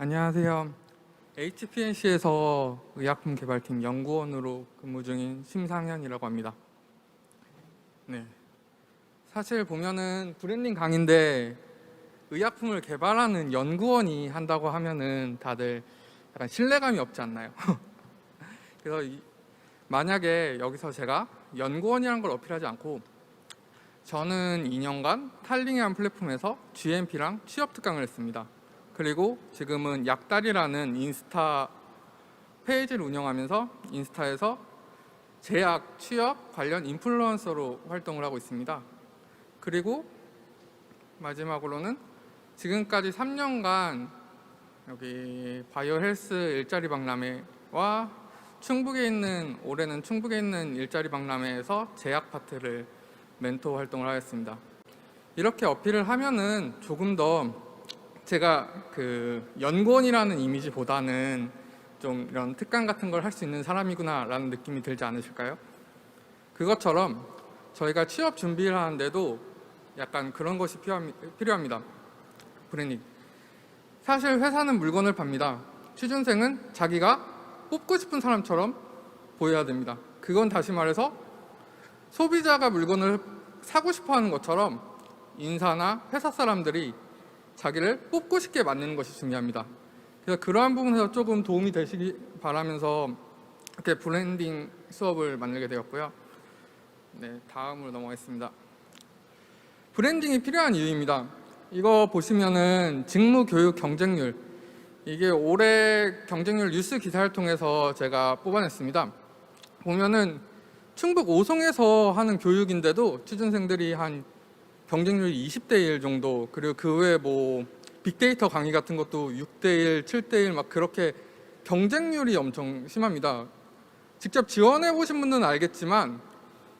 안녕하세요. HPNC에서 의약품 개발팀 연구원으로 근무 중인 심상현이라고 합니다. 네, 사실 보면은 브랜딩 강의인데 의약품을 개발하는 연구원이 한다고 하면은 다들 약간 신뢰감이 없지 않나요? 그래서 만약에 여기서 제가 연구원이라는 걸 어필하지 않고 저는 2년간 탈링이라는 플랫폼에서 GMP랑 취업 특강을 했습니다. 그리고 지금은 약달이라는 인스타 페이지를 운영하면서 인스타에서 제약, 취업 관련 인플루언서로 활동을 하고 있습니다. 그리고 마지막으로는 지금까지 3년간 여기 바이오 헬스 일자리 박람회와 올해는 충북에 있는 일자리 박람회에서 제약 파트를 멘토 활동을 하였습니다. 이렇게 어필을 하면은 조금 더 제가 그 연구원이라는 이미지보다는 좀 이런 특강 같은 걸 할 수 있는 사람이구나 라는 느낌이 들지 않으실까요? 그것처럼 저희가 취업 준비를 하는데도 약간 그런 것이 필요합니다. 브랜딩. 사실 회사는 물건을 팝니다. 취준생은 자기가 뽑고 싶은 사람처럼 보여야 됩니다. 그건 다시 말해서 소비자가 물건을 사고 싶어 하는 것처럼 인사나 회사 사람들이 자기를 뽑고 싶게 만드는 것이 중요합니다. 그래서 그러한 부분에서 조금 도움이 되시기 바라면서 이렇게 브랜딩 수업을 만들게 되었고요. 네, 다음으로 넘어가겠습니다. 브랜딩이 필요한 이유입니다. 이거 보시면은 직무 교육 경쟁률, 이게 올해 경쟁률 뉴스 기사를 통해서 제가 뽑아냈습니다. 보면은 충북 오송에서 하는 교육인데도 취준생들이 한 경쟁률이 20대 1 정도, 그리고 그 외에 뭐 빅데이터 강의 같은 것도 6대 1, 7대 1 막 그렇게 경쟁률이 엄청 심합니다. 직접 지원해 보신 분들은 알겠지만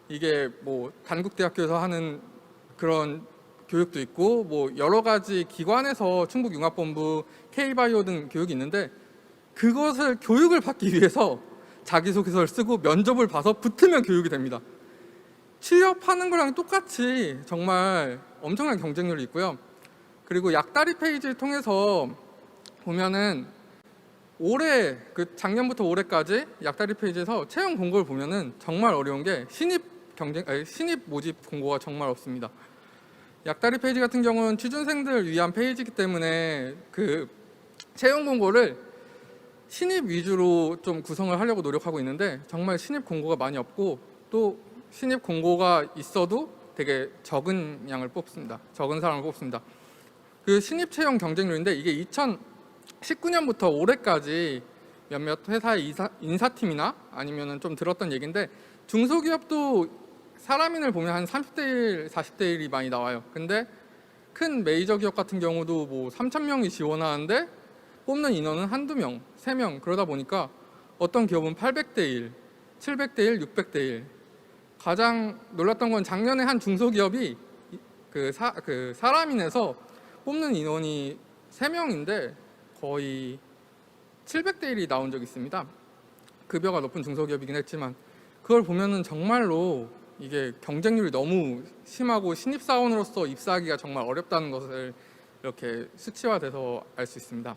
이게 뭐 단국대학교에서 하는 그런 교육도 있고 뭐 여러 가지 기관에서 충북융합본부, K바이오 등 교육이 있는데 그것을 교육을 받기 위해서 자기소개서를 쓰고 면접을 봐서 붙으면 교육이 됩니다. 취업하는 거랑 똑같이 정말 엄청난 경쟁률이 있고요. 그리고 약다리 페이지를 통해서 보면은 올해 작년부터 올해까지 약다리 페이지에서 채용 공고를 보면은 정말 어려운 게 신입 모집 공고가 정말 없습니다. 약다리 페이지 같은 경우는 취준생들을 위한 페이지이기 때문에 그 채용 공고를 신입 위주로 좀 구성을 하려고 노력하고 있는데 정말 신입 공고가 많이 없고 또 신입 공고가 있어도 되게 적은 양을 뽑습니다. 적은 사람을 뽑습니다. 그 신입 채용 경쟁률인데 이게 2019년부터 올해까지 몇몇 회사의 인사팀이나 아니면은 좀 들었던 얘기인데 중소기업도 사람인을 보면 한 30대 1, 40대 1이 많이 나와요. 근데 큰 메이저 기업 같은 경우도 뭐 3,000명이 지원하는데 뽑는 인원은 한두 명, 3명 그러다 보니까 어떤 기업은 800대 1, 700대 1, 600대 1. 가장 놀랐던 건 작년에 한 중소기업이 사람인에서 뽑는 인원이 3명인데 거의 700대 1이 나온 적이 있습니다. 급여가 높은 중소기업이긴 했지만 그걸 보면은 정말로 이게 경쟁률이 너무 심하고 신입사원으로서 입사하기가 정말 어렵다는 것을 이렇게 수치화돼서 알 수 있습니다.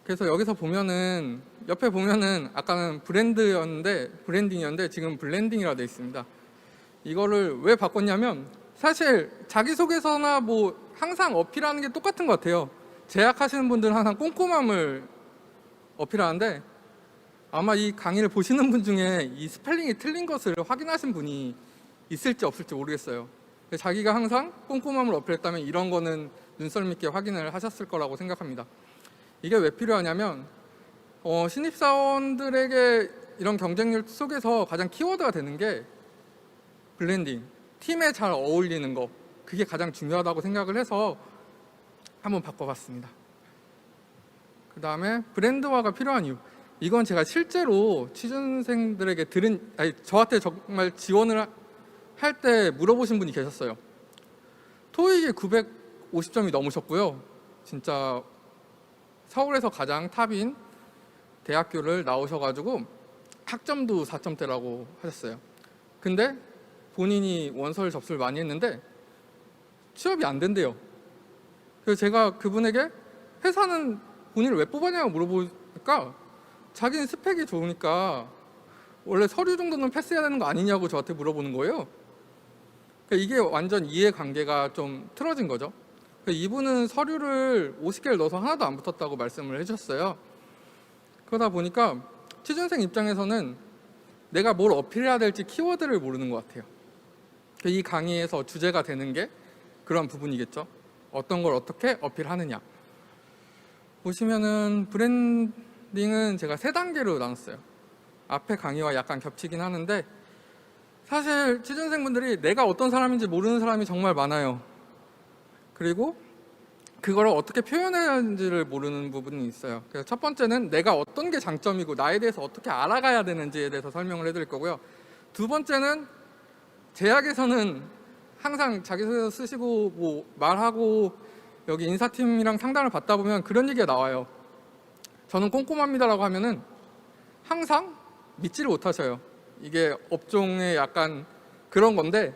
그래서 여기서 보면은 옆에 보면은 아까는 브랜딩이었는데 지금 블렌딩이라 되어 있습니다. 이거를 왜 바꿨냐면 사실 자기소개서나 뭐 항상 어필하는 게 똑같은 것 같아요. 제약하시는 분들은 항상 꼼꼼함을 어필하는데 아마 이 강의를 보시는 분 중에 이 스펠링이 틀린 것을 확인하신 분이 있을지 없을지 모르겠어요. 자기가 항상 꼼꼼함을 어필했다면 이런 거는 눈썰미 있게 확인을 하셨을 거라고 생각합니다. 이게 왜 필요하냐면 신입사원들에게 이런 경쟁률 속에서 가장 키워드가 되는 게 블렌딩, 팀에 잘 어울리는 거, 그게 가장 중요하다고 생각을 해서 한번 바꿔봤습니다. 그 다음에 브랜드화가 필요한 이유, 이건 제가 실제로 취준생들에게 저한테 정말 지원을 할 때 물어보신 분이 계셨어요. 토익이 950점이 넘으셨고요. 진짜 서울에서 가장 탑인 대학교를 나오셔가지고 학점도 4점대라고 하셨어요. 근데 본인이 원서를 접수를 많이 했는데 취업이 안 된대요. 그래서 제가 그분에게 회사는 본인을 왜 뽑았냐고 물어보니까 자기는 스펙이 좋으니까 원래 서류 정도는 패스해야 되는 거 아니냐고 저한테 물어보는 거예요. 그러니까 이게 완전 이해관계가 좀 틀어진 거죠. 그러니까 이분은 서류를 50개를 넣어서 하나도 안 붙었다고 말씀을 해주셨어요. 그러다 보니까 취준생 입장에서는 내가 뭘 어필해야 될지 키워드를 모르는 것 같아요. 이 강의에서 주제가 되는 게 그런 부분이겠죠. 어떤 걸 어떻게 어필하느냐. 보시면은 브랜딩은 제가 3단계로 나눴어요. 앞에 강의와 약간 겹치긴 하는데 사실 취준생분들이 내가 어떤 사람인지 모르는 사람이 정말 많아요. 그리고 그걸 어떻게 표현해야 하는지를 모르는 부분이 있어요. 그래서 첫 번째는 내가 어떤 게 장점이고 나에 대해서 어떻게 알아가야 되는지에 대해서 설명을 해드릴 거고요. 두 번째는 제약에서는 항상 자기소개서 쓰시고 뭐 말하고 여기 인사팀이랑 상담을 받다 보면 그런 얘기가 나와요. 저는 꼼꼼합니다라고 하면은 항상 믿지를 못하셔요. 이게 업종의 약간 그런 건데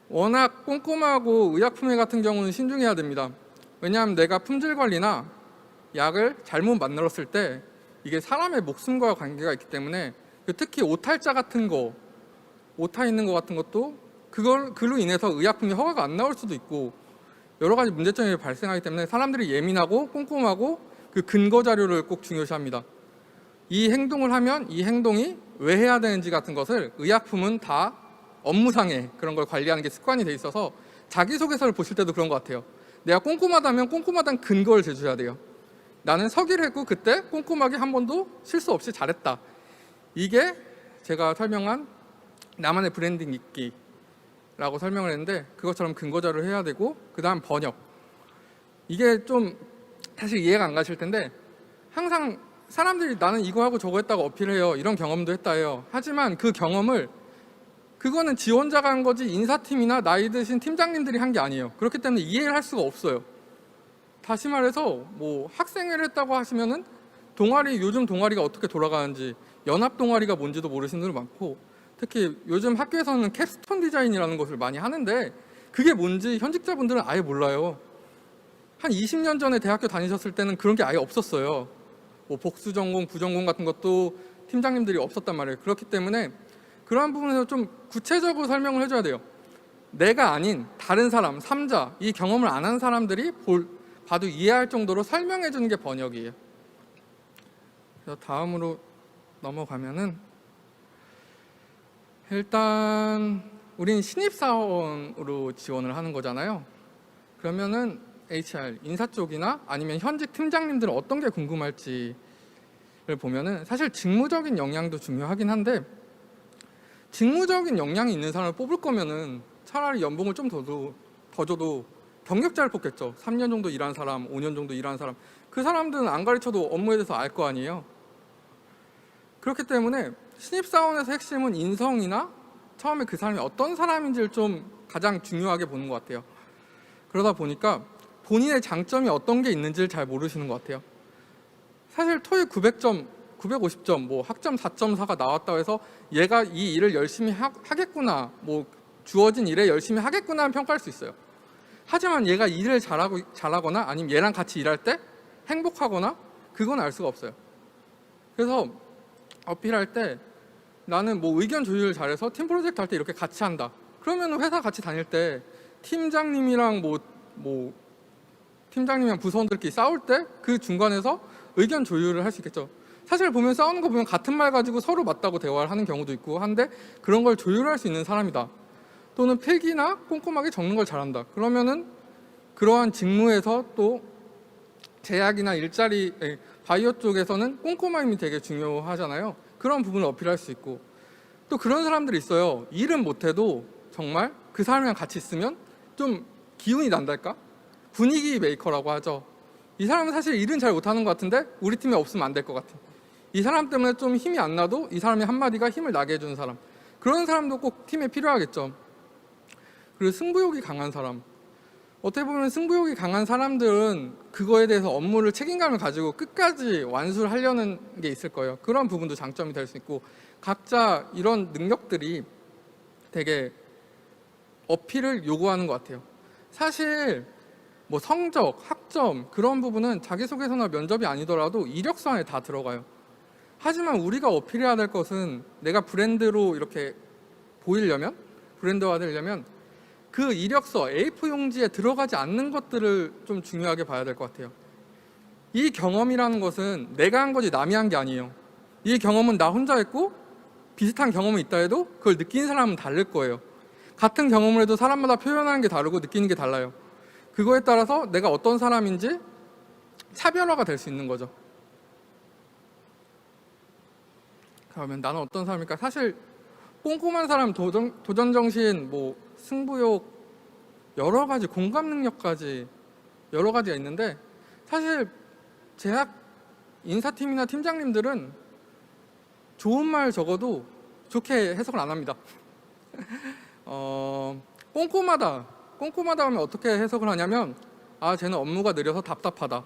워낙 꼼꼼하고 의약품회 같은 경우는 신중해야 됩니다. 왜냐하면 내가 품질 관리나 약을 잘못 만들었을 때 이게 사람의 목숨과 관계가 있기 때문에 특히 오탈자 같은 거, 오타 있는 거 같은 것도 그로 인해서 의약품이 허가가 안 나올 수도 있고 여러 가지 문제점이 발생하기 때문에 사람들이 예민하고 꼼꼼하고 그 근거 자료를 꼭 중요시합니다. 이 행동을 하면 이 행동이 왜 해야 되는지 같은 것을 의약품은 다 업무상에 그런 걸 관리하는 게 습관이 돼 있어서 자기소개서를 보실 때도 그런 것 같아요. 내가 꼼꼼하다면 꼼꼼하다는 근거를 제시해야 돼요. 나는 서기를 했고 그때 꼼꼼하게 한 번도 실수 없이 잘했다. 이게 제가 설명한 나만의 브랜딩 있기라고 설명을 했는데 그것처럼 근거 자료를 해야 되고 그 다음 번역. 이게 좀 사실 이해가 안 가실 텐데 항상 사람들이 나는 이거 하고 저거 했다고 어필해요. 이런 경험도 했다 해요. 하지만 그 경험을 그거는 지원자가 한 거지 인사팀이나 나이 드신 팀장님들이 한 게 아니에요. 그렇기 때문에 이해를 할 수가 없어요. 다시 말해서 뭐 학생회를 했다고 하시면은 요즘 동아리가 어떻게 돌아가는지 연합 동아리가 뭔지도 모르시는 분들 많고 특히 요즘 학교에서는 캡스톤 디자인이라는 것을 많이 하는데 그게 뭔지 현직자분들은 아예 몰라요. 한 20년 전에 대학교 다니셨을 때는 그런 게 아예 없었어요. 뭐 복수 전공, 부전공 같은 것도 팀장님들이 없었단 말이에요. 그렇기 때문에 그러한 부분에서 좀 구체적으로 설명을 해줘야 돼요. 내가 아닌 다른 사람, 3자, 이 경험을 안 한 사람들이 봐도 이해할 정도로 설명해 주는 게 번역이에요. 그래서 다음으로 넘어가면은 일단 우린 신입사원으로 지원을 하는 거잖아요. 그러면은 HR, 인사 쪽이나 아니면 현직 팀장님들은 어떤 게 궁금할지를 보면은 사실 직무적인 역량도 중요하긴 한데 직무적인 역량이 있는 사람을 뽑을 거면은 차라리 연봉을 좀 더 줘도 경력자를 뽑겠죠. 3년 정도 일한 사람, 5년 정도 일한 사람. 그 사람들은 안 가르쳐도 업무에 대해서 알 거 아니에요. 그렇기 때문에 신입사원에서 핵심은 인성이나 처음에 그 사람이 어떤 사람인지를 좀 가장 중요하게 보는 것 같아요. 그러다 보니까 본인의 장점이 어떤 게 있는지를 잘 모르시는 것 같아요. 사실 토익 900점, 950점, 뭐 학점 4.4가 나왔다고 해서 얘가 이 일을 열심히 하겠구나, 뭐 주어진 일에 열심히 하겠구나 하는 평가할 수 있어요. 하지만 얘가 일을 잘하거나 아니면 얘랑 같이 일할 때 행복하거나 그건 알 수가 없어요. 그래서 어필할 때 나는 뭐 의견 조율을 잘해서 팀 프로젝트 할 때 이렇게 같이 한다. 그러면 회사 같이 다닐 때 팀장님이랑 팀장님이랑 부서원들끼리 싸울 때 그 중간에서 의견 조율을 할 수 있겠죠. 사실 보면 싸우는 거 보면 같은 말 가지고 서로 맞다고 대화를 하는 경우도 있고 한데 그런 걸 조율할 수 있는 사람이다. 또는 필기나 꼼꼼하게 적는 걸 잘한다. 그러면은 그러한 직무에서 또 제약이나 일자리, 바이오 쪽에서는 꼼꼼함이 되게 중요하잖아요. 그런 부분을 어필할 수 있고 또 그런 사람들이 있어요. 일은 못해도 정말 그 사람이랑 같이 있으면 좀 기운이 난달까? 분위기 메이커라고 하죠. 이 사람은 사실 일은 잘 못하는 것 같은데 우리 팀에 없으면 안 될 것 같아. 이 사람 때문에 좀 힘이 안 나도 이 사람의 한마디가 힘을 나게 해주는 사람. 그런 사람도 꼭 팀에 필요하겠죠. 그리고 승부욕이 강한 사람. 어떻게 보면 승부욕이 강한 사람들은 그거에 대해서 업무를 책임감을 가지고 끝까지 완수를 하려는 게 있을 거예요. 그런 부분도 장점이 될 수 있고 각자 이런 능력들이 되게 어필을 요구하는 것 같아요. 사실 뭐 성적, 학점 그런 부분은 자기소개서나 면접이 아니더라도 이력서 안에 다 들어가요. 하지만 우리가 어필해야 될 것은 내가 브랜드로 이렇게 보이려면, 브랜드화 되려면 그 이력서 A4 용지에 들어가지 않는 것들을 좀 중요하게 봐야 될 것 같아요. 이 경험이라는 것은 내가 한 거지 남이 한 게 아니에요. 이 경험은 나 혼자 했고 비슷한 경험이 있다 해도 그걸 느낀 사람은 다를 거예요. 같은 경험을 해도 사람마다 표현하는 게 다르고 느끼는 게 달라요. 그거에 따라서 내가 어떤 사람인지 차별화가 될 수 있는 거죠. 그러면 나는 어떤 사람일까? 사실 꼼꼼한 사람, 도전 정신, 뭐 승부욕, 여러 가지 공감 능력까지 여러 가지가 있는데, 사실 제약 인사팀이나 팀장님들은 좋은 말 적어도 좋게 해석을 안 합니다. 꼼꼼하다 하면 어떻게 해석을 하냐면, 아, 쟤는 업무가 느려서 답답하다,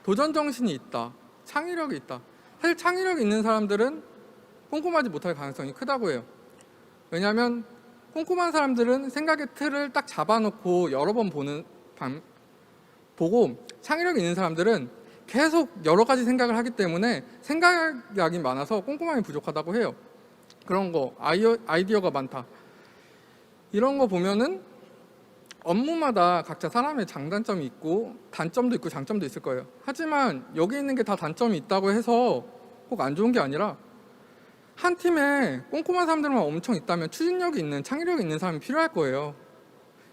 도전 정신이 있다, 창의력이 있다. 사실 창의력 있는 사람들은 꼼꼼하지 못할 가능성이 크다고 해요. 왜냐하면 꼼꼼한 사람들은 생각의 틀을 딱 잡아놓고 여러 번 보고, 창의력 있는 사람들은 계속 여러 가지 생각을 하기 때문에 생각량이 많아서 꼼꼼함이 부족하다고 해요. 그런 거, 아이디어가 많다, 이런 거 보면은 업무마다 각자 사람의 장단점이 있고 단점도 있고 장점도 있을 거예요. 하지만 여기 있는 게 다 단점이 있다고 해서 꼭 안 좋은 게 아니라, 한 팀에 꼼꼼한 사람들만 엄청 있다면 추진력이 있는, 창의력이 있는 사람이 필요할 거예요.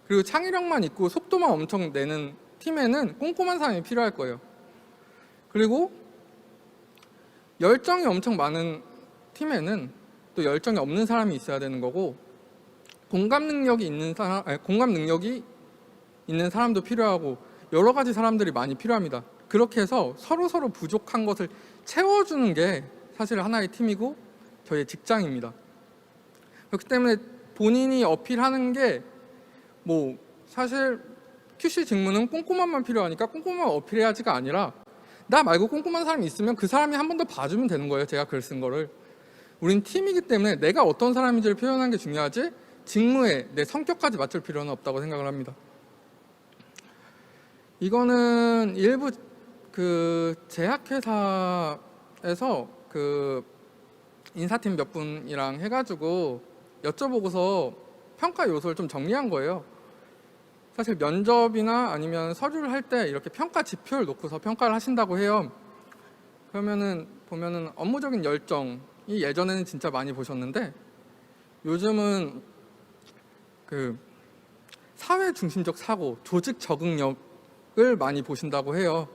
그리고 창의력만 있고 속도만 엄청 내는 팀에는 꼼꼼한 사람이 필요할 거예요. 그리고 열정이 엄청 많은 팀에는 또 열정이 없는 사람이 있어야 되는 거고, 공감 능력이 있는 사람도 필요하고 여러 가지 사람들이 많이 필요합니다. 그렇게 해서 서로 부족한 것을 채워주는 게 사실 하나의 팀이고 저희의 직장입니다. 그렇기 때문에 본인이 어필하는 게 뭐 사실 QC 직무는 꼼꼼함만 필요하니까 꼼꼼함 어필해야지가 아니라, 나 말고 꼼꼼한 사람이 있으면 그 사람이 한 번 더 봐주면 되는 거예요. 제가 글 쓴 거를. 우린 팀이기 때문에 내가 어떤 사람인지를 표현하는 게 중요하지, 직무에 내 성격까지 맞출 필요는 없다고 생각을 합니다. 이거는 일부 그 제약회사에서 그 인사팀 몇 분이랑 해가지고 여쭤보고서 평가 요소를 좀 정리한 거예요. 사실 면접이나 아니면 서류를 할 때 이렇게 평가 지표를 놓고서 평가를 하신다고 해요. 그러면은 보면은 업무적인 열정이 예전에는 진짜 많이 보셨는데, 요즘은 그 사회 중심적 사고, 조직 적응력을 많이 보신다고 해요.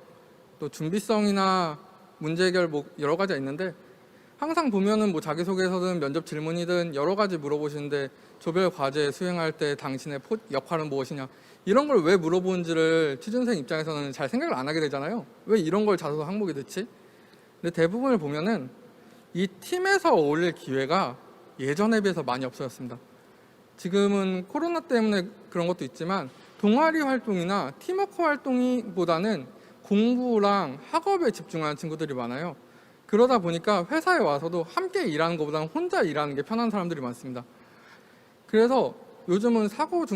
또 준비성이나 문제 해결 뭐 여러 가지가 있는데, 항상 보면은 뭐 자기소개서든 면접 질문이든 여러 가지 물어보시는데, 조별 과제 수행할 때 당신의 역할은 무엇이냐, 이런 걸 왜 물어보는지를 취준생 입장에서는 잘 생각을 안 하게 되잖아요. 왜 이런 걸 자소서 항목에 넣지? 근데 대부분을 보면은 이 팀에서 어울릴 기회가 예전에 비해서 많이 없어졌습니다. 지금은 코로나 때문에 그런 것도 있지만 동아리 활동이나 팀워크 활동보다는 공부랑 학업에 집중하는 친구들이 많아요. 그러다 보니까 회사에 와서도 함께 일하는 것보다는 혼자 일하는 게 편한 사람들이 많습니다. 그래서 요즘은 사회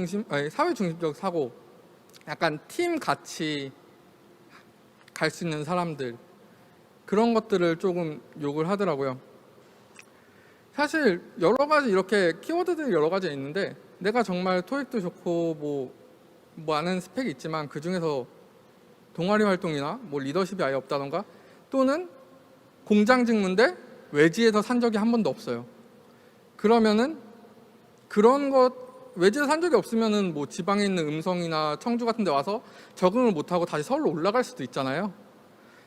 중심적 사고, 약간 팀 같이 갈 수 있는 사람들, 그런 것들을 조금 욕을 하더라고요. 사실 여러 가지 이렇게 키워드들이 여러 가지 있는데, 내가 정말 토익도 좋고 뭐 많은 스펙이 있지만 그 중에서 동아리 활동이나 뭐 리더십이 아예 없다던가, 또는 공장 직무인데 외지에서 산 적이 한 번도 없어요. 그러면은 그런 것, 외지에서 산 적이 없으면은 뭐 지방에 있는 음성이나 청주 같은 데 와서 적응을 못하고 다시 서울로 올라갈 수도 있잖아요.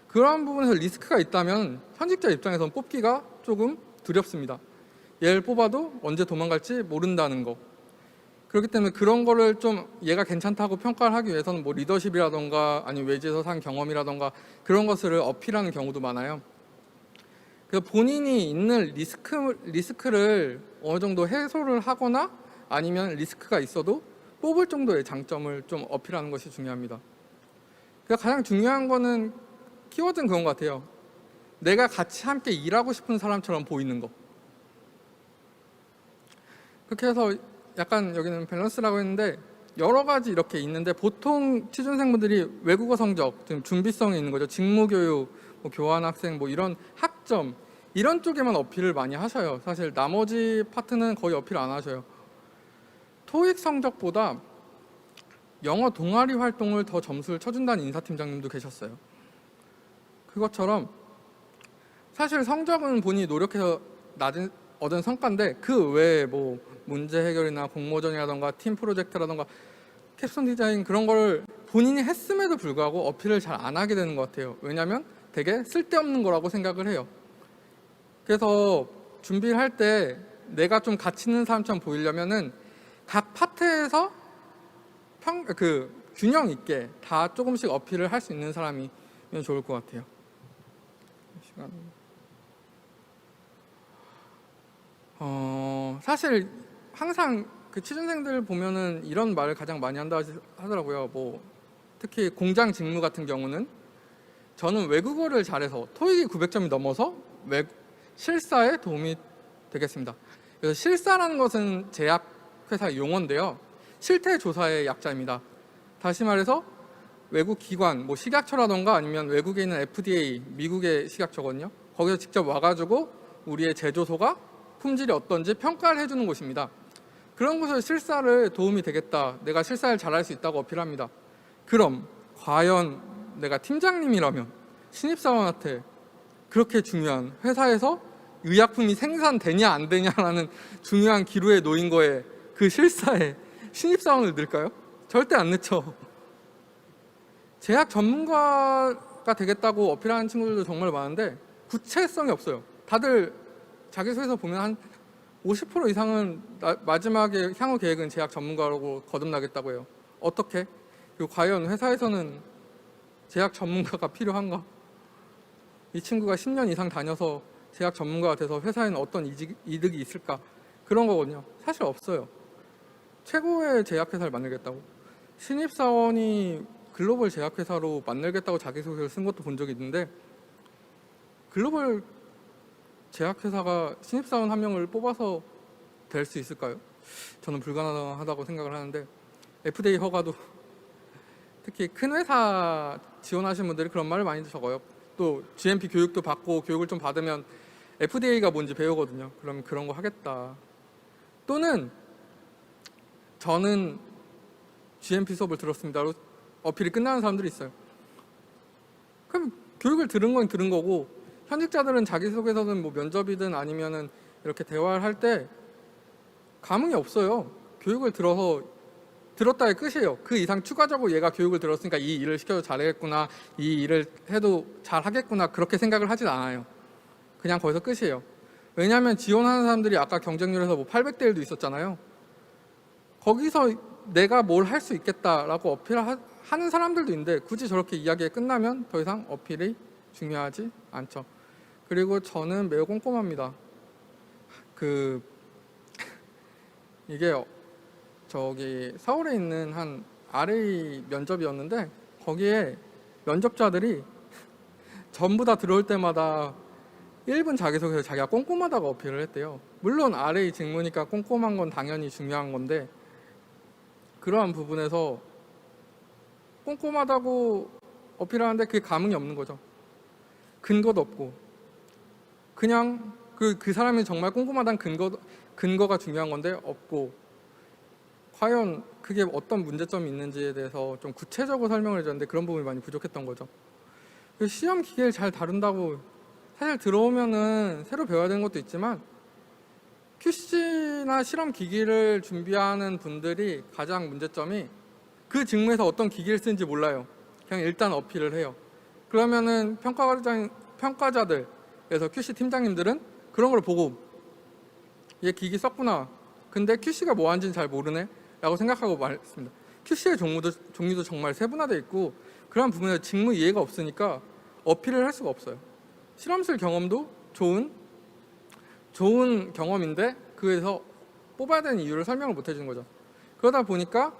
그런 부분에서 리스크가 있다면 현직자 입장에서는 뽑기가 조금 두렵습니다. 얘를 뽑아도 언제 도망갈지 모른다는 거. 그렇기 때문에 그런 거를 좀 얘가 괜찮다고 평가를 하기 위해서는 뭐 리더십이라던가 아니면 외지에서 산 경험이라던가 그런 것을 어필하는 경우도 많아요. 그래서 본인이 있는 리스크를 어느 정도 해소를 하거나, 아니면 리스크가 있어도 뽑을 정도의 장점을 좀 어필하는 것이 중요합니다. 그러니까 가장 중요한 거는 키워드는 그런 것 같아요. 내가 같이 함께 일하고 싶은 사람처럼 보이는 거. 그렇게 해서 약간 여기는 밸런스라고 했는데, 여러 가지 이렇게 있는데 보통 취준생분들이 외국어 성적, 지금 준비성이 있는 거죠. 직무교육, 뭐 교환학생, 뭐 이런 학점 이런 쪽에만 어필을 많이 하셔요. 사실 나머지 파트는 거의 어필 안 하셔요. 토익 성적보다 영어 동아리 활동을 더 점수를 쳐준다는 인사팀장님도 계셨어요. 그것처럼 사실 성적은 본인이 노력해서 얻은 성과인데 그 외에 뭐 문제 해결이나 공모전이라던가 팀 프로젝트라던가 캡션 디자인 그런 걸 본인이 했음에도 불구하고 어필을 잘 안 하게 되는 것 같아요. 왜냐하면 되게 쓸데없는 거라고 생각을 해요. 그래서 준비를 할 때 내가 좀 가치 있는 사람처럼 보이려면은 각 파트에서 균형 있게 다 조금씩 어필을 할 수 있는 사람이면 좋을 것 같아요. 사실 항상 그 취준생들 보면은 이런 말을 가장 많이 한다 하더라고요. 뭐 특히 공장 직무 같은 경우는 저는 외국어를 잘해서 토익이 900점이 넘어서 실사에 도움이 되겠습니다. 그래서 실사라는 것은 제약회사 용어인데요. 실태조사의 약자입니다. 다시 말해서 외국 기관, 뭐 식약처라던가 아니면 외국에 있는 FDA, 미국의 식약처거든요. 거기서 직접 와가지고 우리의 제조소가 품질이 어떤지 평가를 해주는 곳입니다. 그런 곳에서 실사를 도움이 되겠다, 내가 실사를 잘할 수 있다고 어필합니다. 그럼 과연 내가 팀장님이라면 신입사원한테 그렇게 중요한 회사에서 의약품이 생산되냐 안 되냐라는 중요한 기로에 놓인 거에 그 실사에 신입사원을 넣을까요? 절대 안 넣죠. 제약 전문가가 되겠다고 어필하는 친구들도 정말 많은데 구체성이 없어요. 다들 자기소개서 보면 한 50% 이상은 마지막에 향후 계획은 제약 전문가라고 거듭나겠다고 해요. 어떻게? 그리고 과연 회사에서는 제약 전문가가 필요한가? 이 친구가 10년 이상 다녀서 제약 전문가가 돼서 회사에는 어떤 이득이 있을까? 그런 거거든요. 사실 없어요. 최고의 제약회사를 만들겠다고, 신입사원이 글로벌 제약회사로 만들겠다고 자기소개서를 쓴 것도 본 적이 있는데, 글로벌 제약회사가 신입사원 한 명을 뽑아서 될 수 있을까요? 저는 불가능하다고 생각을 하는데, FDA 허가도 특히 큰 회사 지원하시는 분들이 그런 말을 많이 적어요. 또 GMP 교육도 받고 교육을 좀 받으면 FDA가 뭔지 배우거든요. 그럼 그런 거 하겠다. 또는 저는 GMP 수업을 들었습니다로 어필이 끝나는 사람들이 있어요. 그럼 교육을 들은 건 들은 거고, 현직자들은 자기소개서든 뭐 면접이든 아니면은 이렇게 대화를 할 때 감흥이 없어요. 교육을 들었다의 끝이에요. 그 이상 추가적으로 얘가 교육을 들었으니까 이 일을 시켜도 잘하겠구나, 이 일을 해도 잘하겠구나, 그렇게 생각을 하진 않아요. 그냥 거기서 끝이에요. 왜냐하면 지원하는 사람들이 아까 경쟁률에서 뭐 800대 1도 있었잖아요. 거기서 내가 뭘 할 수 있겠다라고 어필하는 사람들도 있는데 굳이 저렇게 이야기가 끝나면 더 이상 어필이 중요하지 않죠. 그리고 저는 매우 꼼꼼합니다. 이게 저기 서울에 있는 한 RA 면접이었는데, 거기에 면접자들이 전부 다 들어올 때마다 1분 자기소개서 자기가 꼼꼼하다고 어필을 했대요. 물론 RA 직무니까 꼼꼼한 건 당연히 중요한 건데, 그러한 부분에서 꼼꼼하다고 어필하는데 그게 감흥이 없는 거죠. 근거도 없고, 그냥 그 사람이 정말 꼼꼼하다는 근거가 중요한 건데 없고, 과연 그게 어떤 문제점이 있는지에 대해서 좀 구체적으로 설명을 해줬는데 그런 부분이 많이 부족했던 거죠. 시험 기계를 잘 다룬다고 사실 들어오면은 새로 배워야 되는 것도 있지만, QC나 실험 기기를 준비하는 분들이 가장 문제점이 그 직무에서 어떤 기기를 쓰는지 몰라요. 그냥 일단 어필을 해요. 그러면은 평가자들, 그래서 QC 팀장님들은 그런 걸 보고 얘 기기 썼구나, 근데 QC가 뭐 하는지는 잘 모르네 라고 생각하고 말했습니다. QC의 종류도 정말 세분화되어 있고, 그런 부분에 직무 이해가 없으니까 어필을 할 수가 없어요. 실험실 경험도 좋은 경험인데 그에서 뽑아야 되는 이유를 설명을 못 해주는 거죠. 그러다 보니까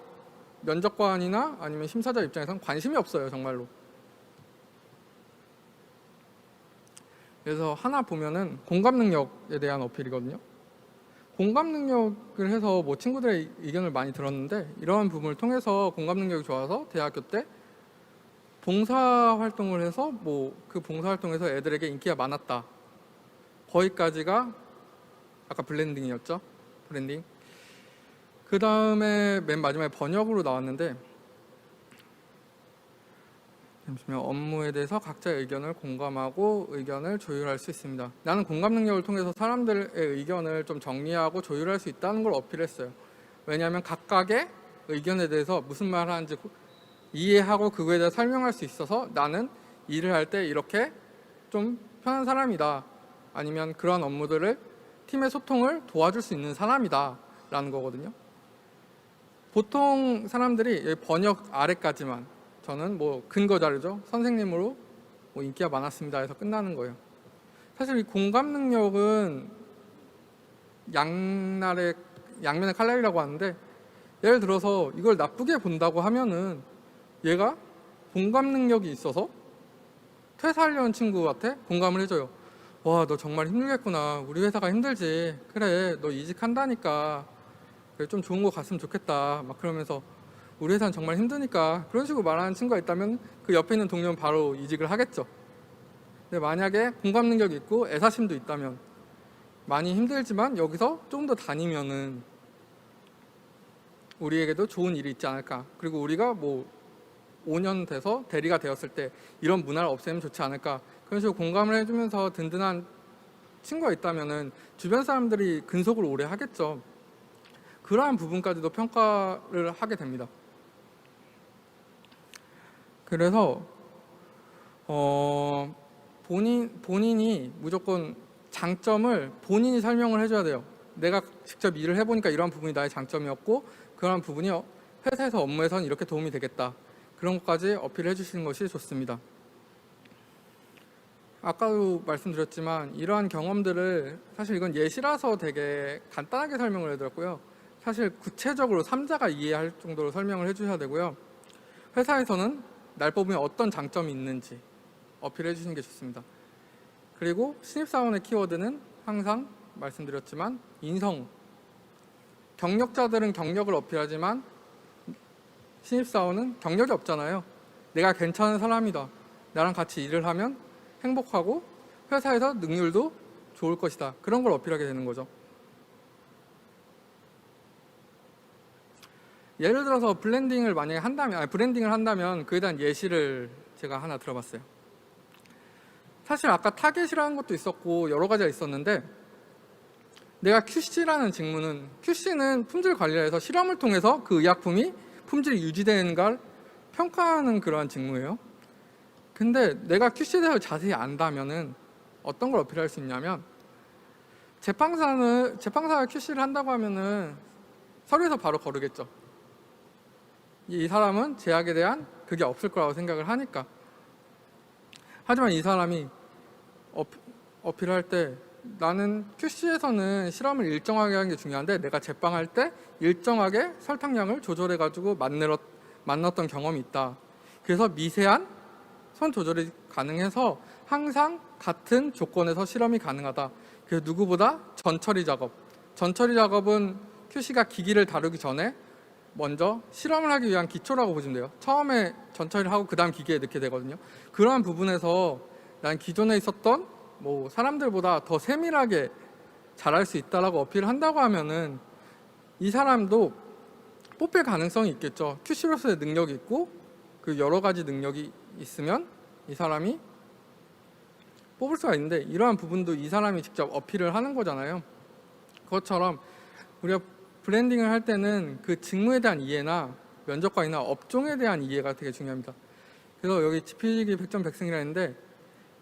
면접관이나 아니면 심사자 입장에서는 관심이 없어요, 정말로. 그래서 하나 보면은 공감 능력에 대한 어필이거든요. 공감 능력을 해서 뭐 친구들의 의견을 많이 들었는데, 이러한 부분을 통해서 공감 능력이 좋아서 대학교 때 봉사 활동을 해서 뭐 그 봉사 활동에서 애들에게 인기가 많았다. 거기까지가 아까 블렌딩이었죠. 블렌딩. 그 다음에 맨 마지막에 번역으로 나왔는데, 잠시만요. 업무에 대해서 각자의 의견을 공감하고 의견을 조율할 수 있습니다. 나는 공감 능력을 통해서 사람들의 의견을 좀 정리하고 조율할 수 있다는 걸 어필했어요. 왜냐하면 각각의 의견에 대해서 무슨 말을 하는지 이해하고 그거에 대해 설명할 수 있어서 나는 일을 할 때 이렇게 좀 편한 사람이다. 아니면 그런 업무들을 팀의 소통을 도와줄 수 있는 사람이다 라는 거거든요. 보통 사람들이 번역 아래까지만, 저는 뭐 근거 자료죠. 선생님으로 뭐 인기가 많았습니다 해서 끝나는 거예요. 사실 이 공감 능력은 양면의 칼날이라고 하는데, 예를 들어서 이걸 나쁘게 본다고 하면은 얘가 공감 능력이 있어서 퇴사하려는 친구한테 공감을 해줘요. 와, 너 정말 힘들겠구나. 우리 회사가 힘들지. 그래, 너 이직한다니까. 그래, 좀 좋은 거 갔으면 좋겠다. 막 그러면서 우리 회사는 정말 힘드니까, 그런 식으로 말하는 친구가 있다면 그 옆에 있는 동료는 바로 이직을 하겠죠. 근데 만약에 공감 능력이 있고 애사심도 있다면, 많이 힘들지만 여기서 좀 더 다니면은 우리에게도 좋은 일이 있지 않을까. 그리고 우리가 뭐 5년 돼서 대리가 되었을 때 이런 문화를 없애면 좋지 않을까. 그런 식으로 공감을 해주면서 든든한 친구가 있다면은 주변 사람들이 근속을 오래 하겠죠. 그러한 부분까지도 평가를 하게 됩니다. 그래서 본인이 무조건 장점을 본인이 설명을 해줘야 돼요. 내가 직접 일을 해보니까 이러한 부분이 나의 장점이었고, 그러한 부분이 회사에서 업무에서는 이렇게 도움이 되겠다. 그런 것까지 어필해 주시는 것이 좋습니다. 아까도 말씀드렸지만 이러한 경험들을, 사실 이건 예시라서 되게 간단하게 설명을 해드렸고요. 사실 구체적으로 3자가 이해할 정도로 설명을 해주셔야 되고요. 회사에서는 날 뽑으면 어떤 장점이 있는지 어필해 주시는 게 좋습니다. 그리고 신입사원의 키워드는 항상 말씀드렸지만 인성. 경력자들은 경력을 어필하지만 신입사원은 경력이 없잖아요. 내가 괜찮은 사람이다. 나랑 같이 일을 하면 행복하고 회사에서 능률도 좋을 것이다. 그런 걸 어필하게 되는 거죠. 예를 들어서 블렌딩을 만약에 한다면, 브랜딩을 한다면 그에 대한 예시를 제가 하나 들어봤어요. 사실 아까 타겟이라는 것도 있었고 여러 가지가 있었는데, 내가 QC라는 직무는, QC는 품질 관리를 해서 실험을 통해서 그 의약품이 품질이 유지되는가를 평가하는 그러한 직무예요. 근데 내가 QC에 대해서 자세히 안다면은 어떤 걸 어필할 수 있냐면, 재판사가 QC를 한다고 하면은 서류에서 바로 거르겠죠. 이 사람은 제약에 대한 그게 없을 거라고 생각을 하니까. 하지만 이 사람이 어필할 때, 나는 QC에서는 실험을 일정하게 하는 게 중요한데 내가 제빵할 때 일정하게 설탕량을 조절해가지고 만났던 경험이 있다. 그래서 미세한 손 조절이 가능해서 항상 같은 조건에서 실험이 가능하다. 그래서 누구보다 전처리 작업은 QC가 기기를 다루기 전에 먼저 실험을 하기 위한 기초라고 보시면 돼요. 처음에 전처리를 하고 그 다음 기계에 넣게 되거든요. 그러한 부분에서 난 기존에 있었던 뭐 사람들보다 더 세밀하게 잘할 수 있다라고 어필을 한다고 하면은 이 사람도 뽑힐 가능성이 있겠죠. QC로서의 능력이 있고 그 여러 가지 능력이 있으면 이 사람이 뽑을 수가 있는데, 이러한 부분도 이 사람이 직접 어필을 하는 거잖아요. 그것처럼 우리가 브랜딩을 할 때는 그 직무에 대한 이해나 면접관이나 업종에 대한 이해가 되게 중요합니다. 그래서 여기 지피지기 100점 100승이라 했는데,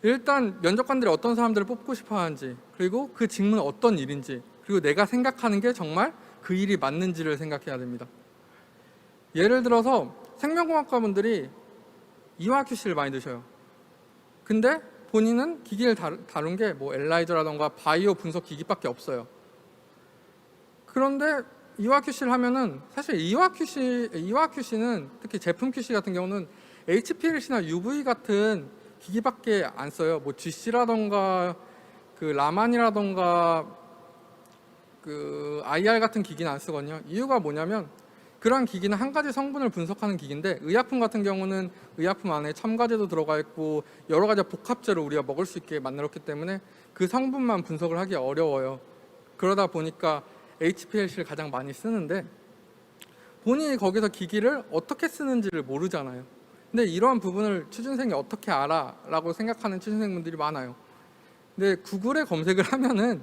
일단 면접관들이 어떤 사람들을 뽑고 싶어 하는지, 그리고 그 직무는 어떤 일인지, 그리고 내가 생각하는 게 정말 그 일이 맞는지를 생각해야 됩니다. 예를 들어서 생명공학과 분들이 이화 QC를 많이 드셔요. 근데 본인은 기기를 다룬 게 뭐 엘라이저라던가 바이오 분석 기기밖에 없어요. 그런데 이화 QC를 하면은, 사실 이화 QC는 특히 제품 QC 같은 경우는 HPLC나 UV 같은 기기밖에 안 써요. 뭐 GC라던가 그 라만이라던가 그 IR 같은 기기는 안 쓰거든요. 이유가 뭐냐면 그러한 기기는 한 가지 성분을 분석하는 기기인데 의약품 같은 경우는 의약품 안에 첨가제도 들어가 있고 여러 가지 복합제로 우리가 먹을 수 있게 만들었기 때문에 그 성분만 분석을 하기 어려워요. 그러다 보니까 HPLC를 가장 많이 쓰는데 본인이 거기서 기기를 어떻게 쓰는지를 모르잖아요. 근데 이러한 부분을 취준생이 어떻게 알아? 라고 생각하는 취준생분들이 많아요. 근데 구글에 검색을 하면은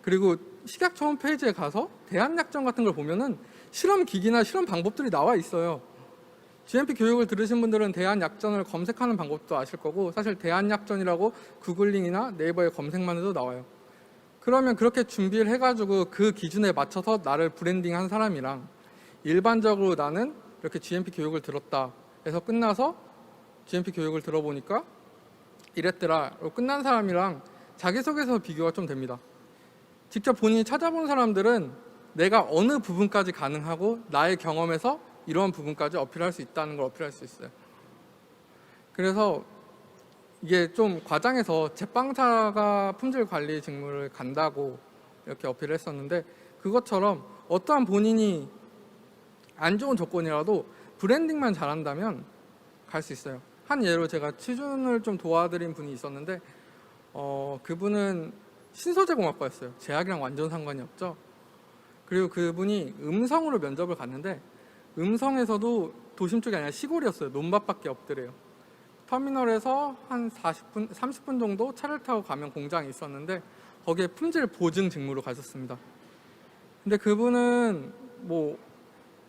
그리고 식약처 홈페이지에 가서 대한약전 같은 걸 보면은 실험 기기나 실험 방법들이 나와 있어요. GMP 교육을 들으신 분들은 대한약전을 검색하는 방법도 아실 거고 사실 대한약전이라고 구글링이나 네이버에 검색만 해도 나와요. 그러면 그렇게 준비를 해가지고 그 기준에 맞춰서 나를 브랜딩한 사람이랑 일반적으로 나는 이렇게 GMP 교육을 들었다 해서 끝나서 GMP 교육을 들어보니까 이랬더라 끝난 사람이랑 자기소개서 비교가 좀 됩니다. 직접 본인이 찾아본 사람들은 내가 어느 부분까지 가능하고 나의 경험에서 이러한 부분까지 어필할 수 있다는 걸 어필할 수 있어요. 그래서 이게 좀 과장해서 제빵사가 품질 관리 직무를 간다고 이렇게 어필을 했었는데 그것처럼 어떠한 본인이 안 좋은 조건이라도 브랜딩만 잘한다면 갈 수 있어요. 한 예로 제가 취준을 좀 도와드린 분이 있었는데 그분은 신소재공학과였어요. 제약이랑 완전 상관이 없죠. 그리고 그분이 음성으로 면접을 갔는데 음성에서도 도심 쪽이 아니라 시골이었어요. 논밭밖에 없더래요. 터미널에서 한 40분, 30분 정도 차를 타고 가면 공장이 있었는데 거기에 품질 보증 직무로 가셨습니다. 근데 그분은 뭐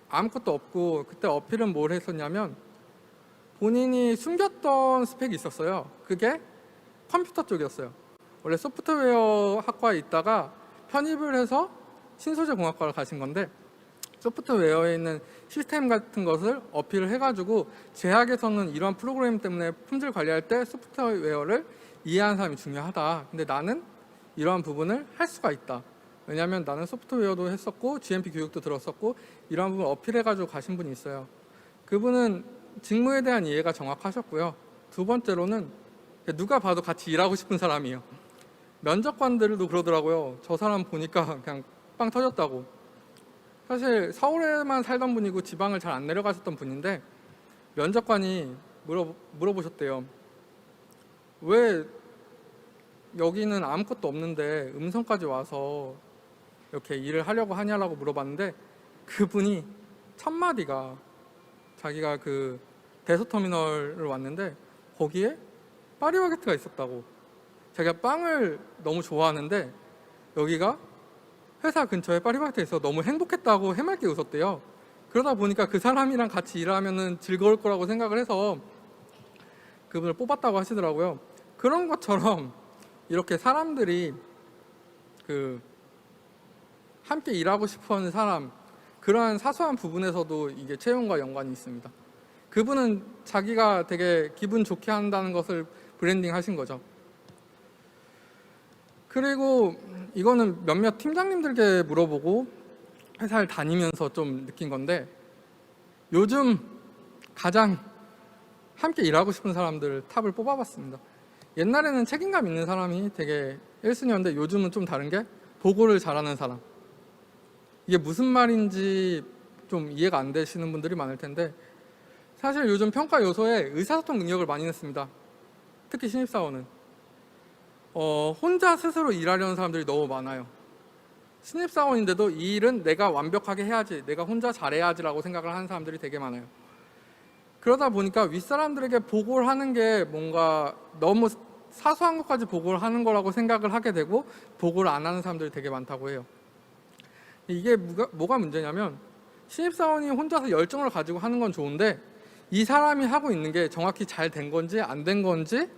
아무것도 없고 그때 어필은 뭘 했었냐면 본인이 숨겼던 스펙이 있었어요. 그게 컴퓨터 쪽이었어요. 원래 소프트웨어 학과에 있다가 편입을 해서 신소재 공학과를 가신 건데 소프트웨어에 있는 시스템 같은 것을 어필을 해가지고 제약에서는 이러한 프로그램 때문에 품질 관리할 때 소프트웨어를 이해하는 사람이 중요하다. 근데 나는 이러한 부분을 할 수가 있다. 왜냐하면 나는 소프트웨어도 했었고 GMP 교육도 들었었고 이러한 부분을 어필해가지고 가신 분이 있어요. 그분은 직무에 대한 이해가 정확하셨고요. 두 번째로는 누가 봐도 같이 일하고 싶은 사람이에요. 면접관들도 그러더라고요. 저 사람 보니까 그냥 빵 터졌다고. 사실 서울에만 살던 분이고 지방을 잘 안 내려가셨던 분인데 면접관이 물어보셨대요. 왜 여기는 아무것도 없는데 음성까지 와서 이렇게 일을 하려고 하냐라고 물어봤는데 그분이 첫 마디가 자기가 그 대소터미널을 왔는데 거기에 파리바게트가 있었다고. 자기가 빵을 너무 좋아하는데 여기가 회사 근처에 파리바게트가 있어서 너무 행복했다고 해맑게 웃었대요. 그러다 보니까 그 사람이랑 같이 일하면은 즐거울 거라고 생각을 해서 그분을 뽑았다고 하시더라고요. 그런 것처럼 이렇게 사람들이 그 함께 일하고 싶어하는 사람 그러한 사소한 부분에서도 이게 채용과 연관이 있습니다. 그분은 자기가 되게 기분 좋게 한다는 것을 브랜딩 하신 거죠. 그리고 이거는 몇몇 팀장님들께 물어보고 회사를 다니면서 좀 느낀 건데 요즘 가장 함께 일하고 싶은 사람들 탑을 뽑아봤습니다. 옛날에는 책임감 있는 사람이 되게 1순위였는데 요즘은 좀 다른 게 보고를 잘하는 사람. 이게 무슨 말인지 좀 이해가 안 되시는 분들이 많을 텐데 사실 요즘 평가 요소에 의사소통 능력을 많이 냈습니다. 특히 신입사원은 혼자 스스로 일하려는 사람들이 너무 많아요. 신입사원인데도 이 일은 내가 완벽하게 해야지, 내가 혼자 잘해야지라고 생각을 하는 사람들이 되게 많아요. 그러다 보니까 윗사람들에게 보고를 하는 게 뭔가 너무 사소한 것까지 보고를 하는 거라고 생각을 하게 되고 보고를 안 하는 사람들이 되게 많다고 해요. 이게 뭐가 문제냐면 신입사원이 혼자서 열정을 가지고 하는 건 좋은데 이 사람이 하고 있는 게 정확히 잘 된 건지 안 된 건지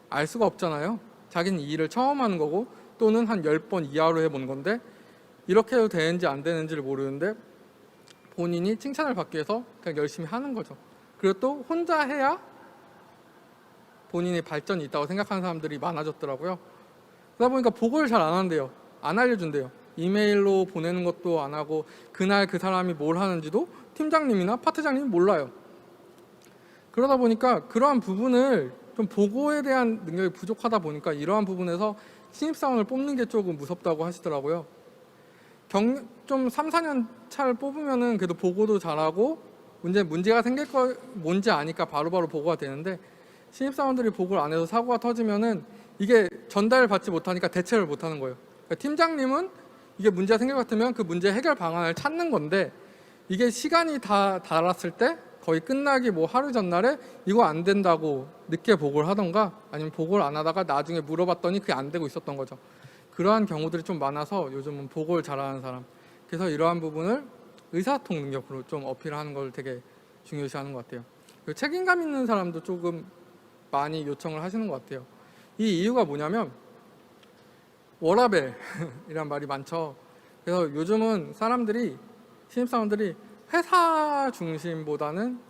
알 수가 없잖아요. 자기는 이 일을 처음 하는 거고 또는 한 10번 이하로 해본 건데 이렇게 해도 되는지 안 되는지를 모르는데 본인이 칭찬을 받기 위해서 그냥 열심히 하는 거죠. 그리고 또 혼자 해야 본인이 발전이 있다고 생각하는 사람들이 많아졌더라고요. 그러다 보니까 보고를 잘 안 한대요. 안 알려준대요. 이메일로 보내는 것도 안 하고 그날 그 사람이 뭘 하는지도 팀장님이나 파트장님이 몰라요. 그러다 보니까 그러한 부분을 좀 보고에 대한 능력이 부족하다 보니까 이러한 부분에서 신입사원을 뽑는 게 조금 무섭다고 하시더라고요. 좀 3, 4년 차를 뽑으면은 그래도 보고도 잘하고 문제가 생길 거 뭔지 아니까 바로바로 보고가 되는데, 신입사원들이 보고를 안 해서 사고가 터지면은 이게 전달을 받지 못하니까 대처를 못 하는 거예요. 그러니까 팀장님은 이게 문제가 생길 것 같으면 그 문제 해결 방안을 찾는 건데, 이게 시간이 다 달았을 때 거의 끝나기 뭐 하루 전날에 이거 안 된다고 늦게 보고를 하던가, 아니면 보고를 안 하다가 나중에 물어봤더니 그게 안 되고 있었던 거죠. 그러한 경우들이 좀 많아서 요즘은 보고를 잘하는 사람, 그래서 이러한 부분을 의사소통 능력으로 좀 어필하는 걸 되게 중요시하는 것 같아요. 그리고 책임감 있는 사람도 조금 많이 요청을 하시는 것 같아요. 이 이유가 뭐냐면 워라밸이란 말이 많죠. 그래서 요즘은 신입사원들이 회사 중심보다는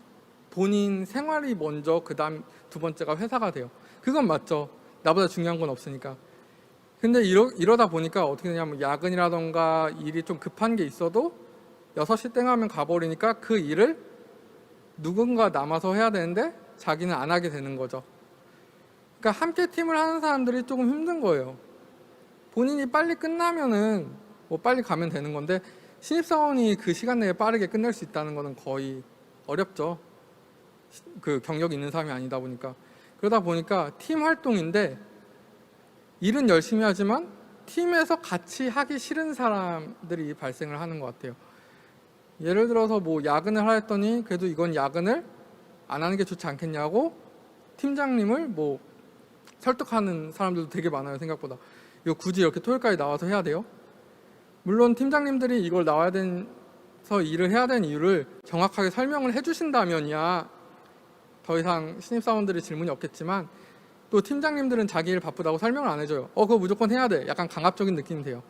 본인 생활이 먼저, 그 다음 두 번째가 회사가 돼요. 그건 맞죠. 나보다 중요한 건 없으니까. 근데 이러다 보니까 어떻게 되냐면, 야근이라던가 일이 좀 급한 게 있어도 6시 땡 하면 가버리니까 그 일을 누군가 남아서 해야 되는데 자기는 안 하게 되는 거죠. 그러니까 함께 팀을 하는 사람들이 조금 힘든 거예요. 본인이 빨리 끝나면은 뭐 빨리 가면 되는 건데, 신입사원이 그 시간 내에 빠르게 끝낼 수 있다는 거는 거의 어렵죠. 그 경력이 있는 사람이 아니다 보니까. 그러다 보니까 팀 활동인데 일은 열심히 하지만 팀에서 같이 하기 싫은 사람들이 발생을 하는 것 같아요. 예를 들어서 뭐 야근을 하라 했더니 그래도 이건 야근을 안 하는 게 좋지 않겠냐고 팀장님을 뭐 설득하는 사람들도 되게 많아요. 생각보다 이거 굳이 이렇게 토요일까지 나와서 해야 돼요? 물론 팀장님들이 이걸 나와야 돼서 일을 해야 되는 이유를 정확하게 설명을 해주신다면야 더 이상 신입사원들이 질문이 없겠지만, 또 팀장님들은 자기 일 바쁘다고 설명을 안 해줘요. 그거 무조건 해야 돼. 약간 강압적인 느낌이 돼요.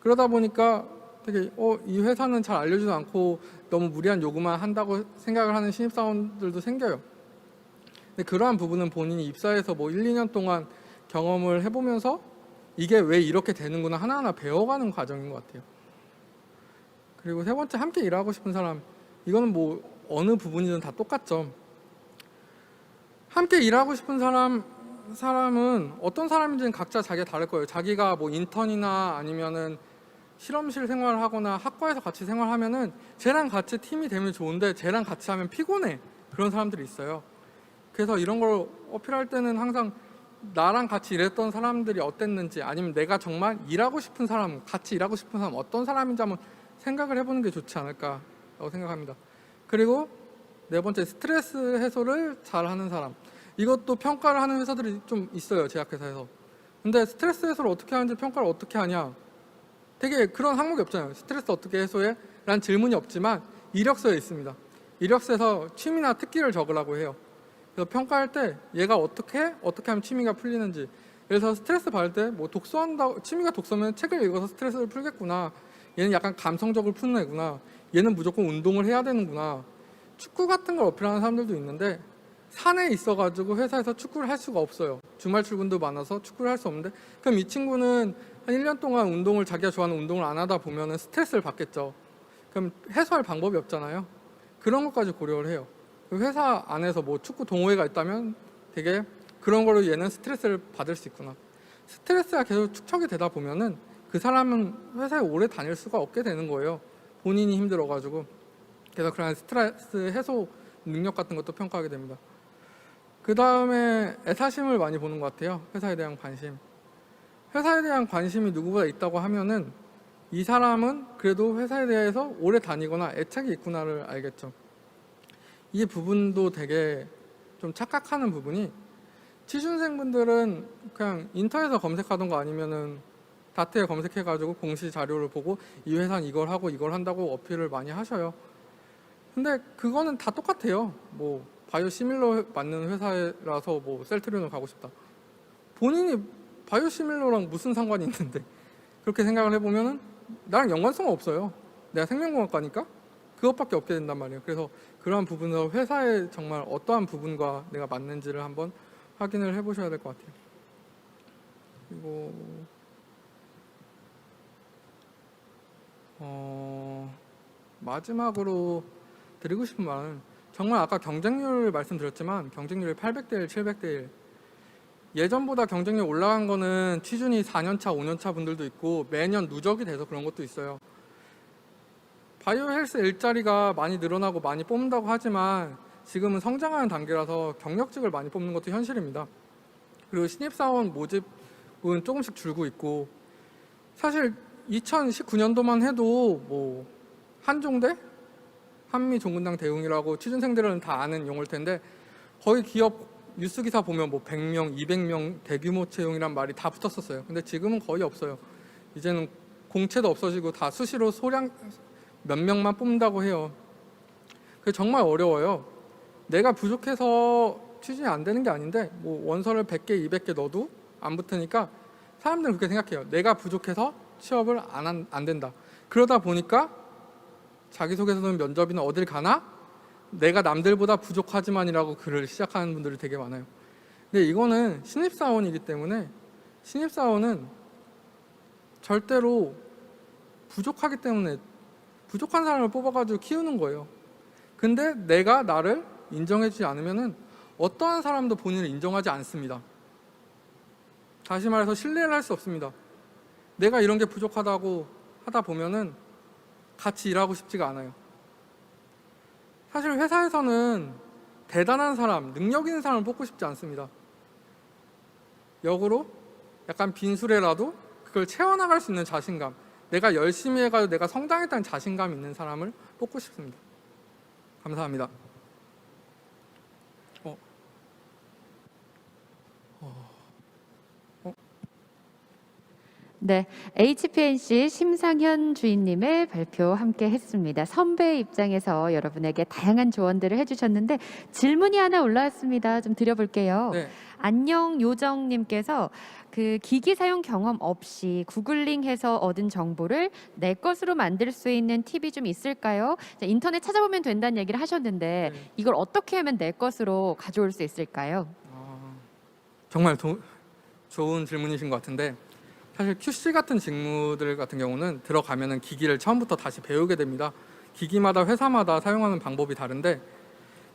그러다 보니까 되게 이 회사는 잘 알려주지도 않고 너무 무리한 요구만 한다고 생각을 하는 신입사원들도 생겨요. 근데 그러한 부분은 본인이 입사해서 뭐 1, 2년 동안 경험을 해보면서 이게 왜 이렇게 되는구나 하나하나 배워가는 과정인 것 같아요. 그리고 세 번째, 함께 일하고 싶은 사람. 이거는 뭐 어느 부분이든 다 똑같죠. 함께 일하고 싶은 사람은 어떤 사람인지는 각자 자기가 다를 거예요. 자기가 뭐 인턴이나 아니면은 실험실 생활을 하거나 학과에서 같이 생활하면은 쟤랑 같이 팀이 되면 좋은데 쟤랑 같이 하면 피곤해. 그런 사람들이 있어요. 그래서 이런 걸 어필할 때는 항상 나랑 같이 일했던 사람들이 어땠는지, 아니면 내가 정말 일하고 싶은 사람, 같이 일하고 싶은 사람 어떤 사람인지 한번 생각을 해보는 게 좋지 않을까라고 생각합니다. 그리고 네 번째, 스트레스 해소를 잘하는 사람. 이것도 평가를 하는 회사들이 좀 있어요, 제약회사에서. 근데 스트레스 해소를 어떻게 하는지 평가를 어떻게 하냐, 되게 그런 항목이 없잖아요. 스트레스 어떻게 해소해? 라는 질문이 없지만 이력서에 있습니다. 이력서에서 취미나 특기를 적으라고 해요. 그래서 평가할 때 얘가 어떻게 하면 취미가 풀리는지. 그래서 스트레스 받을 때 뭐 독서한다, 취미가 독서면 책을 읽어서 스트레스를 풀겠구나, 얘는 약간 감성적으로 푸는 애구나, 얘는 무조건 운동을 해야 되는구나. 축구 같은 걸 어필하는 사람들도 있는데, 산에 있어가지고 회사에서 축구를 할 수가 없어요. 주말 출근도 많아서 축구를 할 수 없는데, 그럼 이 친구는 한 1년 동안 자기가 좋아하는 운동을 안 하다 보면 스트레스를 받겠죠. 그럼 해소할 방법이 없잖아요. 그런 것까지 고려를 해요. 회사 안에서 뭐 축구 동호회가 있다면 되게 그런 걸로 얘는 스트레스를 받을 수 있구나. 스트레스가 계속 축적이 되다 보면은 그 사람은 회사에 오래 다닐 수가 없게 되는 거예요. 본인이 힘들어가지고. 그래서 그런 스트레스 해소 능력 같은 것도 평가하게 됩니다. 그 다음에 애사심을 많이 보는 것 같아요. 회사에 대한 관심. 회사에 대한 관심이 누구보다 있다고 하면은 이 사람은 그래도 회사에 대해서 오래 다니거나 애착이 있구나를 알겠죠. 이 부분도 되게 좀 착각하는 부분이, 취준생분들은 그냥 인터넷에서 검색하던 거 아니면은 다트에 검색해가지고 공시 자료를 보고 이 회사는 이걸 하고 이걸 한다고 어필을 많이 하셔요. 근데 그거는 다 똑같아요. 뭐 바이오 시밀러 맞는 회사라서 뭐 셀트리온을 가고 싶다. 본인이 바이오 시밀러랑 무슨 상관이 있는데, 그렇게 생각을 해보면은 나랑 연관성은 없어요. 내가 생명공학과니까 그것밖에 없게 된단 말이에요. 그래서 그러한 부분에서 회사에 정말 어떠한 부분과 내가 맞는지를 한번 확인을 해보셔야 될 것 같아요. 그리고 마지막으로 드리고 싶은 말은, 정말 아까 경쟁률 말씀드렸지만 경쟁률이 800대 1, 700대 1, 예전보다 경쟁력이 올라간 거는 취준이 4년차, 5년차 분들도 있고 매년 누적이 돼서 그런 것도 있어요. 바이오 헬스 일자리가 많이 늘어나고 많이 뽑는다고 하지만 지금은 성장하는 단계라서 경력직을 많이 뽑는 것도 현실입니다. 그리고 신입사원 모집은 조금씩 줄고 있고, 사실 2019년도만 해도 뭐 한종대, 한미종군당 대응이라고 취준생들은 다 아는 용어일 텐데, 거의 기업 뉴스 기사 보면 뭐 100명, 200명 대규모 채용이란 말이 다 붙었었어요. 근데 지금은 거의 없어요. 이제는 공채도 없어지고 다 수시로 소량 몇 명만 뽑는다고 해요. 그게 정말 어려워요. 내가 부족해서 취준이 안 되는 게 아닌데 뭐 원서를 100개, 200개 넣어도 안 붙으니까 사람들은 그렇게 생각해요. 내가 부족해서 취업을 안 된다. 그러다 보니까 자기소개서는 면접이나 어딜 가나 내가 남들보다 부족하지만이라고 글을 시작하는 분들이 되게 많아요. 근데 이거는 신입사원이기 때문에 신입사원은 절대로 부족하기 때문에 부족한 사람을 뽑아가지고 키우는 거예요. 근데 내가 나를 인정해주지 않으면은 어떠한 사람도 본인을 인정하지 않습니다. 다시 말해서 신뢰를 할 수 없습니다. 내가 이런 게 부족하다고 하다 보면은 같이 일하고 싶지가 않아요. 사실 회사에서는 대단한 사람, 능력 있는 사람을 뽑고 싶지 않습니다. 역으로 약간 빈수레라도 그걸 채워나갈 수 있는 자신감, 내가 열심히 해가지고 내가 성장했다는 자신감 있는 사람을 뽑고 싶습니다. 감사합니다. 네, HPNC 심상현 주인님의 발표 함께 했습니다. 선배의 입장에서 여러분에게 다양한 조언들을 해주셨는데 질문이 하나 올라왔습니다. 좀 드려볼게요. 네. 안녕 요정님께서 그 기기 사용 경험 없이 구글링해서 얻은 정보를 내 것으로 만들 수 있는 팁이 좀 있을까요? 자, 인터넷 찾아보면 된다는 얘기를 하셨는데 네. 이걸 어떻게 하면 내 것으로 가져올 수 있을까요? 정말 좋은 질문이신 것 같은데, 사실 QC 같은 직무들 같은 경우는 들어가면은 기기를 처음부터 다시 배우게 됩니다. 기기마다 회사마다 사용하는 방법이 다른데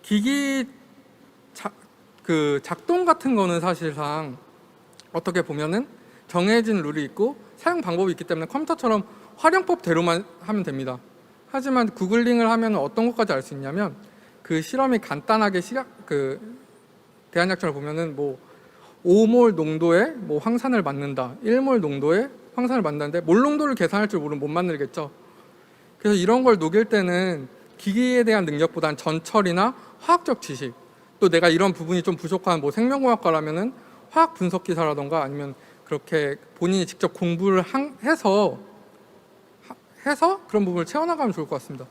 기기 작동 같은 거는 사실상 어떻게 보면은 정해진 룰이 있고 사용 방법이 있기 때문에 컴퓨터처럼 활용법대로만 하면 됩니다. 하지만 구글링을 하면 어떤 것까지 알 수 있냐면 그 실험이 간단하게 대한약품을 보면은 뭐 5몰 농도의 뭐 황산을 만든다, 1몰 농도의 황산을 만드는데 몰 농도를 계산할 줄 모르면 못 만들겠죠. 그래서 이런 걸 녹일 때는 기기에 대한 능력보다는 전철이나 화학적 지식, 또 내가 이런 부분이 좀 부족한 뭐 생명공학과라면은 화학 분석 기사라던가 아니면 그렇게 본인이 직접 공부를 해서 그런 부분을 채워나가면 좋을 것 같습니다.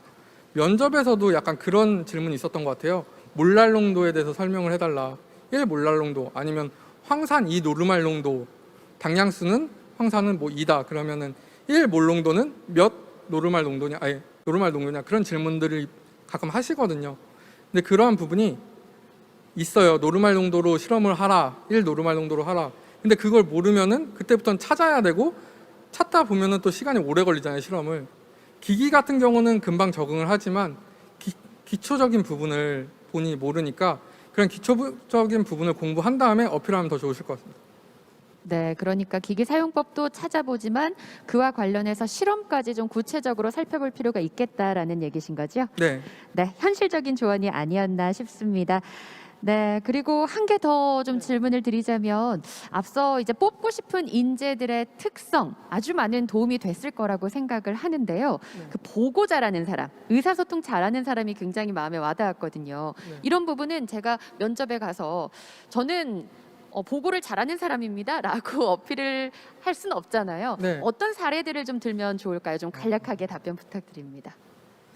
면접에서도 약간 그런 질문이 있었던 것 같아요. 몰랄 농도에 대해서 설명을 해달라. 1몰랄 농도 아니면 황산 2노르말 농도, 당량수는 황산은 뭐 2다. 그러면은 1몰 농도는 몇 노르말 농도냐, 노르말 농도냐, 그런 질문들을 가끔 하시거든요. 근데 그러한 부분이 있어요. 노르말 농도로 실험을 하라, 1노르말 농도로 하라. 근데 그걸 모르면은 그때부터는 찾아야 되고, 찾다 보면은 또 시간이 오래 걸리잖아요, 실험을. 기기 같은 경우는 금방 적응을 하지만 기초적인 부분을 본인이 모르니까 그런 기초적인 부분을 공부한 다음에 어필하면 더 좋으실 것 같습니다. 네, 그러니까 기기 사용법도 찾아보지만 그와 관련해서 실험까지 좀 구체적으로 살펴볼 필요가 있겠다라는 얘기신 거죠? 네. 네, 현실적인 조언이 아니었나 싶습니다. 네, 그리고 한 개 더 좀 질문을 드리자면 앞서 이제 뽑고 싶은 인재들의 특성 아주 많은 도움이 됐을 거라고 생각을 하는데요. 네. 그 보고 잘하는 사람, 의사소통 잘하는 사람이 굉장히 마음에 와닿았거든요. 네. 이런 부분은 제가 면접에 가서 저는 보고를 잘하는 사람입니다라고 어필을 할 수는 없잖아요. 네. 어떤 사례들을 좀 들면 좋을까요? 좀 간략하게 답변 부탁드립니다.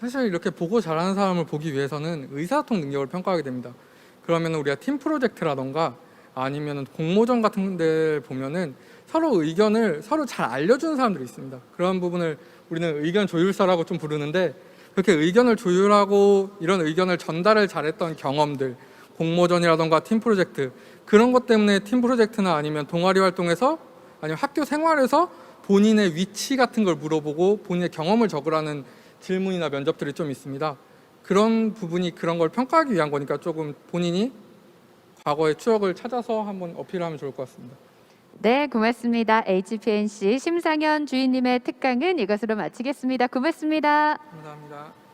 사실 이렇게 보고 잘하는 사람을 보기 위해서는 의사소통 능력을 평가하게 됩니다. 그러면 우리가 팀 프로젝트라던가 아니면 공모전 같은 데 보면은 서로 의견을 서로 잘 알려주는 사람들이 있습니다. 그런 부분을 우리는 의견 조율사라고 좀 부르는데, 그렇게 의견을 조율하고 이런 의견을 전달을 잘했던 경험들, 공모전이라던가 팀 프로젝트, 그런 것 때문에 팀 프로젝트나 아니면 동아리 활동에서 아니면 학교 생활에서 본인의 위치 같은 걸 물어보고 본인의 경험을 적으라는 질문이나 면접들이 좀 있습니다. 그런 부분이 그런 걸 평가하기 위한 거니까 조금 본인이 과거의 추억을 찾아서 한번 어필하면 좋을 것 같습니다. 네, 고맙습니다. HPNC 심상현 주인님의 특강은 이것으로 마치겠습니다. 고맙습니다. 감사합니다.